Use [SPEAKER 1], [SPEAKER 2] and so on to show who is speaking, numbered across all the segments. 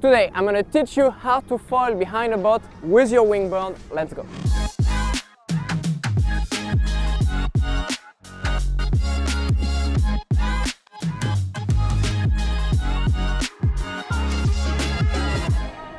[SPEAKER 1] Today, I'm going to teach you how to foil behind a boat with your wingboard. Let's go.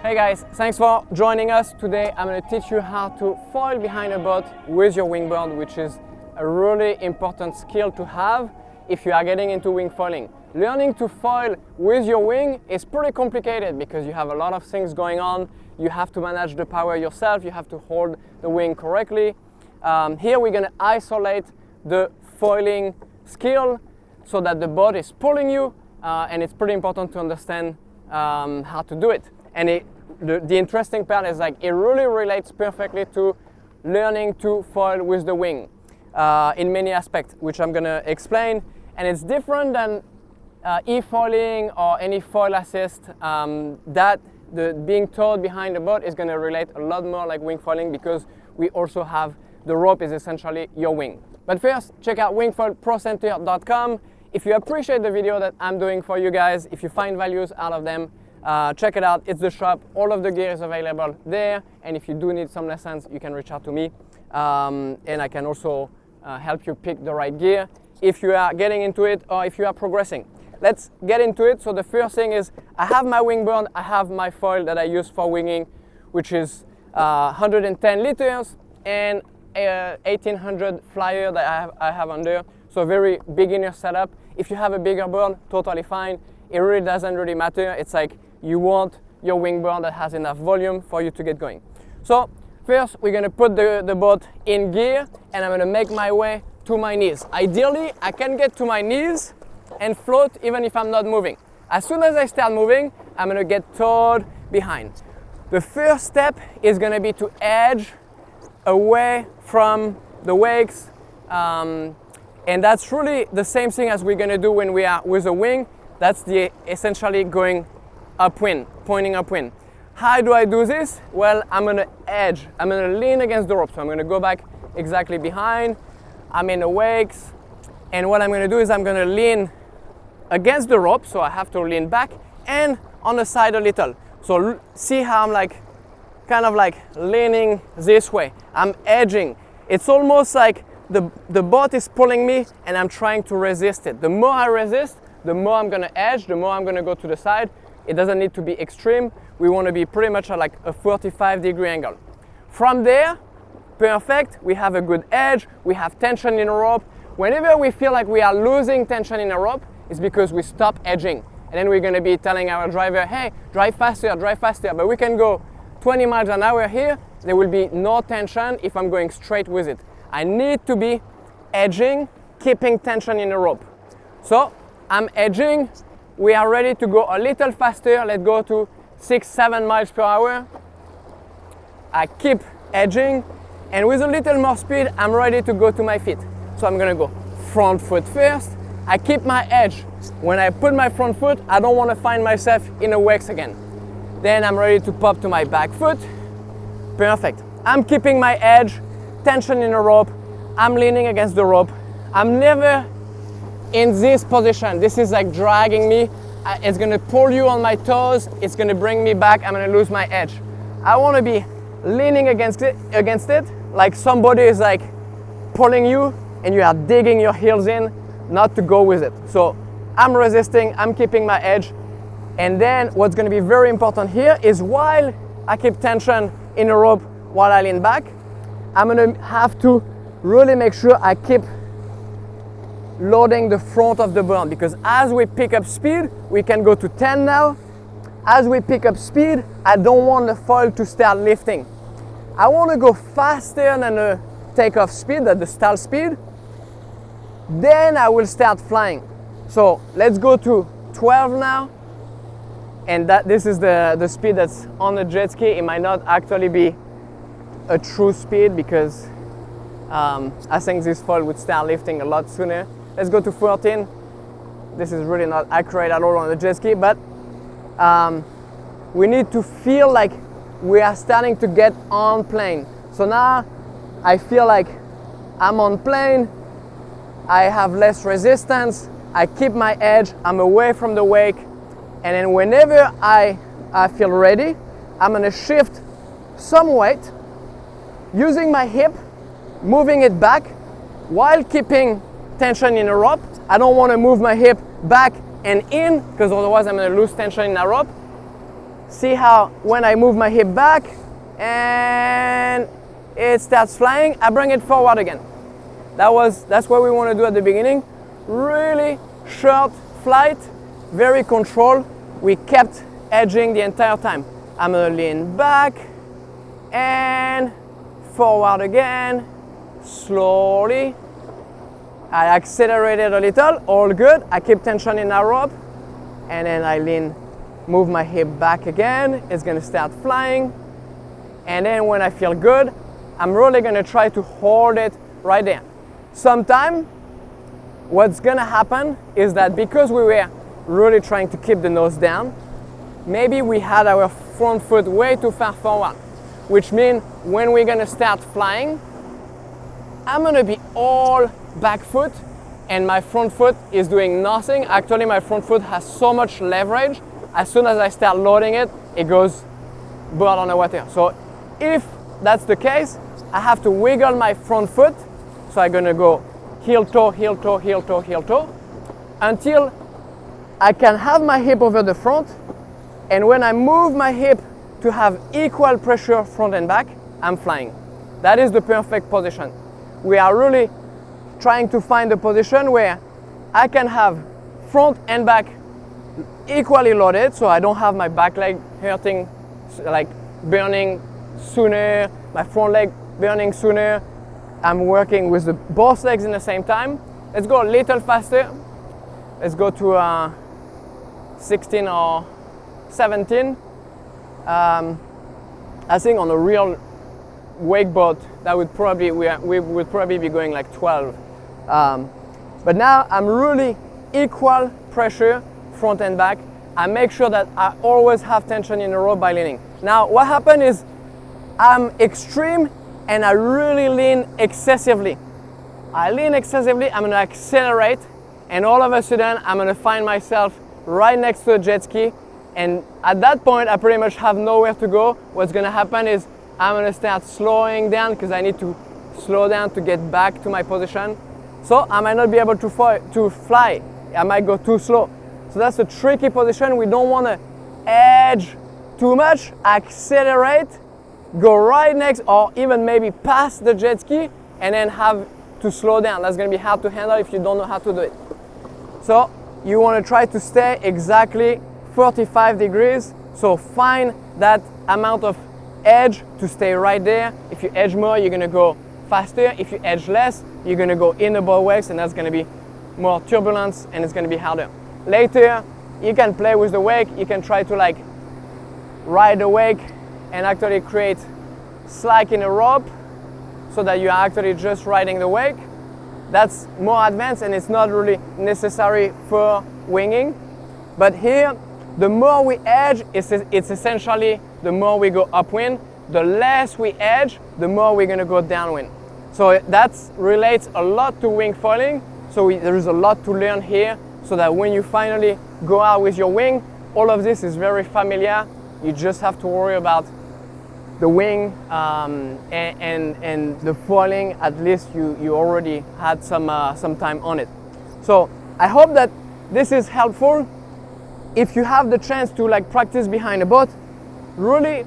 [SPEAKER 1] Hey guys, thanks for joining us. Today, I'm going to teach you how to foil behind a boat with your wingboard, which is a really important skill to have if you are getting into wing foiling. Learning to foil with your wing is pretty complicated because you have a lot of things going on. You have to manage the power yourself, you have to hold the wing correctly. Here we're going to isolate the foiling skill so that the boat is pulling you, and it's pretty important to understand how to do it. And the interesting part is like it really relates perfectly to learning to foil with the wing in many aspects, which I'm going to explain. And it's different than e-foiling or any foil assist. That the being towed behind the boat is going to relate a lot more like wing foiling because we also have the rope is essentially your wing. But first, check out wingfoilprocenter.com. If you appreciate the video that I'm doing for you guys, if you find values out of them, check it out. It's the shop. All of the gear is available there. And if you do need some lessons, you can reach out to me. And I can also help you pick the right gear if you are getting into it or if you are progressing. Let's get into it. So the first thing is I have my wingboard, I have my foil that I use for winging, which is 110 liters and 1800 flyer that I have under. So a very beginner setup. If you have a bigger board, totally fine. It really doesn't really matter. It's like you want your wingboard that has enough volume for you to get going. So first we're gonna put the boat in gear and I'm gonna make my way to my knees. Ideally, I can get to my knees and float even if I'm not moving. As soon as I start moving, I'm gonna get towed behind. The first step is gonna be to edge away from the wakes, and that's really the same thing as we're gonna do when we are with a wing. That's the essentially going upwind, pointing upwind. How do I do this? Well, I'm gonna edge. I'm gonna lean against the rope. So I'm gonna go back exactly behind. I'm in the wakes, and what I'm gonna do is I'm gonna lean against the rope, so I have to lean back and on the side a little. So see how I'm like, kind of like leaning this way. I'm edging. It's almost like the boat is pulling me and I'm trying to resist it. The more I resist, the more I'm gonna edge, the more I'm gonna go to the side. It doesn't need to be extreme. We wanna be pretty much at like a 45-degree angle. From there, perfect, we have a good edge, we have tension in the rope. Whenever we feel like we are losing tension in the rope, it's because we stop edging. And then we're gonna be telling our driver, hey, drive faster, but we can go 20 miles an hour here, there will be no tension if I'm going straight with it. I need to be edging, keeping tension in the rope. So I'm edging, we are ready to go a little faster, let's go to 6-7 miles per hour. I keep edging, and with a little more speed, I'm ready to go to my feet. So I'm gonna go front foot first. I keep my edge. When I put my front foot, I don't wanna find myself in the wakes again. Then I'm ready to pop to my back foot. Perfect. I'm keeping my edge, tension in the rope. I'm leaning against the rope. I'm never in this position. This is like dragging me. It's gonna pull you on my toes. It's gonna bring me back. I'm gonna lose my edge. I wanna be leaning against it, like somebody is like pulling you and you are digging your heels in, not to go with it. So I'm resisting, I'm keeping my edge. And then what's gonna be very important here is while I keep tension in the rope while I lean back, I'm gonna have to really make sure I keep loading the front of the board, because as we pick up speed, we can go to 10 now. As we pick up speed, I don't want the foil to start lifting. I want to go faster than the takeoff speed, than the stall speed. Then I will start flying. So let's go to 12 now. And this is the speed that's on the jet ski. It might not actually be a true speed because I think this foil would start lifting a lot sooner. Let's go to 14. This is really not accurate at all on the jet ski, but we need to feel like we are starting to get on plane. So now I feel like I'm on plane, I have less resistance, I keep my edge, I'm away from the wake, and then whenever I I feel ready, I'm gonna shift some weight, using my hip, moving it back while keeping tension in the rope. I don't want to move my hip back and in because otherwise I'm going to lose tension in the rope. See how when I move my hip back and it starts flying, I bring it forward again. That's what we want to do at the beginning. Really short flight, very controlled. We kept edging the entire time. I'm going to lean back and forward again, slowly. I accelerated a little, all good. I keep tension in our rope, and then I lean, move my hip back again. It's gonna start flying. And then when I feel good, I'm really gonna try to hold it right there. Sometime, what's gonna happen is that because we were really trying to keep the nose down, maybe we had our front foot way too far forward, which means when we're gonna start flying, I'm gonna be all back foot and my front foot is doing nothing. Actually, my front foot has so much leverage. As soon as I start loading it, it goes bird on the water. So if that's the case, I have to wiggle my front foot. So I'm gonna go heel toe, heel toe, heel toe, heel toe, until I can have my hip over the front. And when I move my hip to have equal pressure front and back, I'm flying. That is the perfect position. We are really trying to find a position where I can have front and back equally loaded, so I don't have my back leg hurting, like burning sooner, my front leg burning sooner. I'm working with both legs in the same time. Let's go a little faster. Let's go to 16 or 17. I think on a real wakeboard that would probably we would probably be going like 12. But now I'm really equal pressure front and back. I make sure that I always have tension in the rope by leaning. Now what happened is I'm extreme and I really lean excessively. I lean excessively, I'm gonna accelerate, and all of a sudden I'm gonna find myself right next to a jet ski, and at that point I pretty much have nowhere to go. What's gonna happen is I'm gonna start slowing down because I need to slow down to get back to my position. So I might not be able to fly. I might go too slow. So that's a tricky position. We don't want to edge too much, accelerate, go right next, or even maybe past the jet ski, and then have to slow down. That's going to be hard to handle if you don't know how to do it. So you want to try to stay exactly 45 degrees. So find that amount of edge to stay right there. If you edge more, you're going to go faster. If you edge less, you're going to go in the bow waves, and that's going to be more turbulence and it's going to be harder. Later, you can play with the wake. You can try to like ride the wake and actually create slack in the rope so that you are actually just riding the wake. That's more advanced and it's not really necessary for winging. But here, the more we edge, it's essentially the more we go upwind. The less we edge, the more we're going to go downwind. So that relates a lot to wing foiling. So there is a lot to learn here, so that when you finally go out with your wing, all of this is very familiar. You just have to worry about the wing and the foiling. At least you already had some time on it. So I hope that this is helpful. If you have the chance to like practice behind a boat, really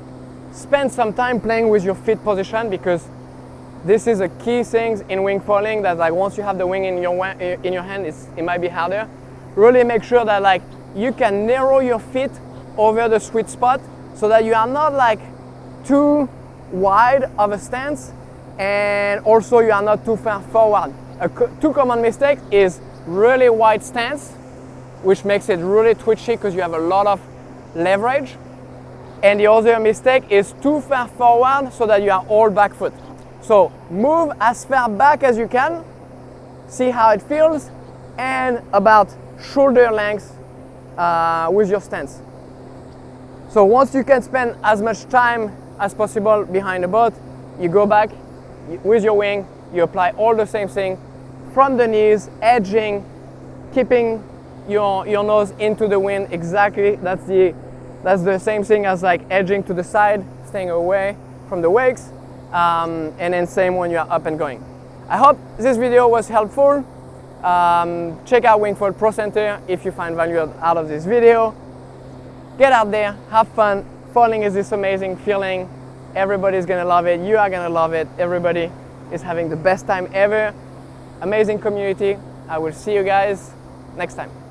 [SPEAKER 1] spend some time playing with your feet position, because this is a key thing in wing foiling, that like once you have the wing in your hand, it might be harder. Really make sure that like you can narrow your feet over the sweet spot so that you are not like too wide of a stance, and also you are not too far forward. Two common mistake is really wide stance, which makes it really twitchy because you have a lot of leverage. And the other mistake is too far forward so that you are all back foot. So move as far back as you can, see how it feels, and about shoulder length with your stance. So once you can spend as much time as possible behind the boat, you go back with your wing, you apply all the same thing from the knees, edging, keeping your nose into the wind. Exactly, that's the That's the same thing as like edging to the side, staying away from the wakes, and then same when you are up and going. I hope this video was helpful. Check out Wingfoil Pro Center if you find value out of this video. Get out there, have fun. Foiling is this amazing feeling. Everybody's gonna love it. You are gonna love it. Everybody is having the best time ever. Amazing community. I will see you guys next time.